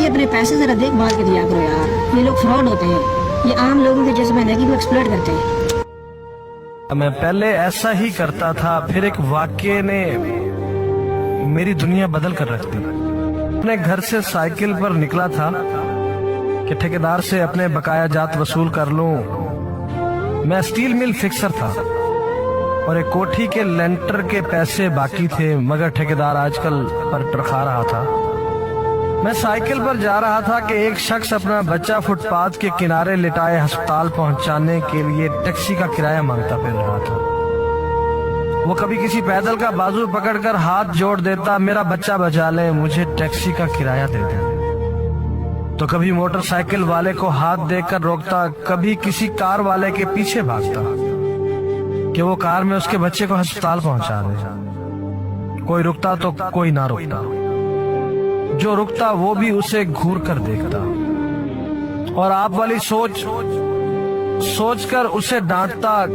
भाई अपने पैसे जरा देख भाल के दिया करो यार, ये लोग फ्रॉड होते हैं, ये आम लोगों के जिस्म को एक्सप्लॉइट करते हैं। मैं पहले ऐसा ही करता था, फिर एक वाक़ये ने मेरी दुनिया बदल कर रख दी। अपने घर से साइकिल पर निकला था कि ठेकेदार से अपने बकाया जात वसूल कर लूं। मैं स्टील मिल फिक्सर था और एक कोठी के लेंटर के पैसे बाकी थे, मगर ठेकेदार आजकल पर टरखा रहा था। मैं साइकिल पर जा रहा था कि एक शख्स अपना बच्चा फुटपाथ के किनारे लिटाए अस्पताल पहुंचाने के लिए टैक्सी का किराया मांगता फिर रहा था। वो कभी किसी पैदल का बाजू पकड़कर हाथ जोड़ देता, मेरा बच्चा बचा ले, मुझे टैक्सी का किराया दे दे। तो कभी मोटरसाइकिल वाले को हाथ देकर रोकता, कभी किसी कार वाले के पीछे भागता कि वो कार में उसके बच्चे को अस्पताल पहुंचा दे। कोई रुकता तो कोई ना रुकता, जो रुकता वो भी उसे घूर कर देखता और आप वाली सोच कर उसे डांटता,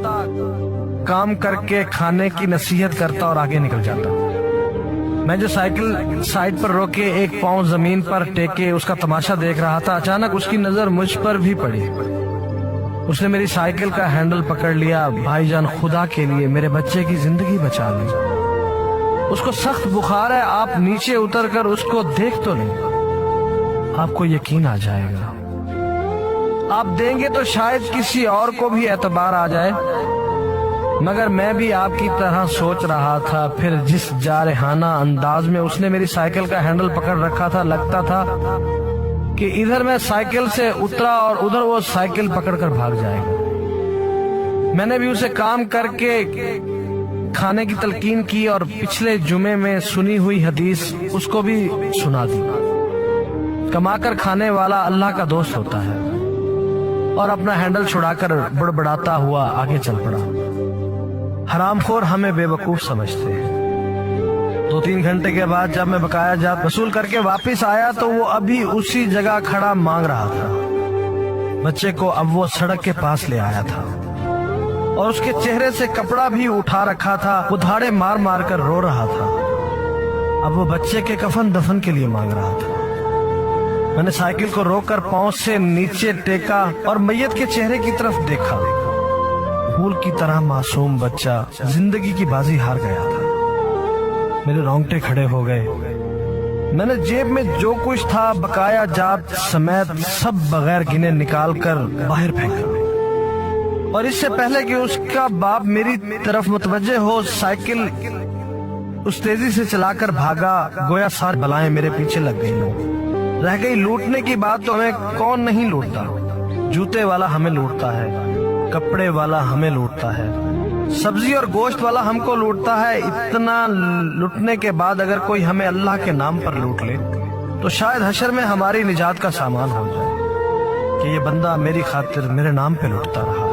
काम करके खाने की नसीहत करता और आगे निकल जाता। मैं जो साइकिल साइड पर रोके एक पांव जमीन पर टेके उसका तमाशा देख रहा था, अचानक उसकी नजर मुझ पर भी पड़ी। उसने मेरी साइकिल का हैंडल पकड़ लिया। भाईजान, खुदा के लिए मेरे बच्चे की जिंदगी बचा ली, उसको सख्त बुखार है, आप नीचे उतर कर उसको देख तो नहीं, आपको यकीन आ जाएगा। आप देंगे तो शायद किसी और को भी एतबार आ जाए। मगर मैं भी आपकी तरह सोच रहा था। फिर जिस जारहाना अंदाज में उसने मेरी साइकिल का हैंडल पकड़ रखा था, लगता था कि इधर मैं साइकिल से उतरा और उधर वो साइकिल पकड़कर भाग जाएगा। मैंने भी उसे काम करके खाने की तलकीन की और पिछले जुमे में सुनी हुई हदीस उसको भी सुना दी। कमाकर खाने वाला अल्लाह का दोस्त होता है। और अपना हैंडल छुड़ाकर बड़बड़ाता हुआ आगे चल पड़ा। हरामखोर हमें बेवकूफ समझते हैं। 2-3 घंटे के बाद जब मैं बकाया जात वसूल करके वापस आया तो वो अभी उसी जगह खड़ा मांग रहा था। बच्चे को अब वो सड़क के पास ले आया था और उसके चेहरे से कपड़ा भी उठा रखा था। वो धाड़े मार मार कर रो रहा था। अब वो बच्चे के कफन दफन के लिए मांग रहा था। मैंने साइकिल को रोककर पांव से नीचे टेका और मैयत के चेहरे की तरफ देखा। फूल की तरह मासूम बच्चा जिंदगी की बाजी हार गया था। मेरे रोंगटे खड़े हो गए। मैंने जेब में जो कुछ था बकाया जात समेत सब बगैर गिने निकाल कर बाहर फेंका। और इससे पहले कि उसका बाप मेरी तरफ मुतवज्जे हो, साइकिल उस तेजी से चलाकर भागा गोया सारी बलाएं मेरे पीछे लग गई। रह गई लूटने की बात तो हमें कौन नहीं लूटता। जूते वाला हमें लूटता है, कपड़े वाला हमें लूटता है, सब्जी और गोश्त वाला हमको लूटता है। इतना लूटने के बाद अगर कोई हमें अल्लाह के नाम पर लूट ले तो शायद हशर में हमारी निजात का सामान हो जाए कि ये बंदा मेरी खातिर मेरे नाम पे लूटता रहा।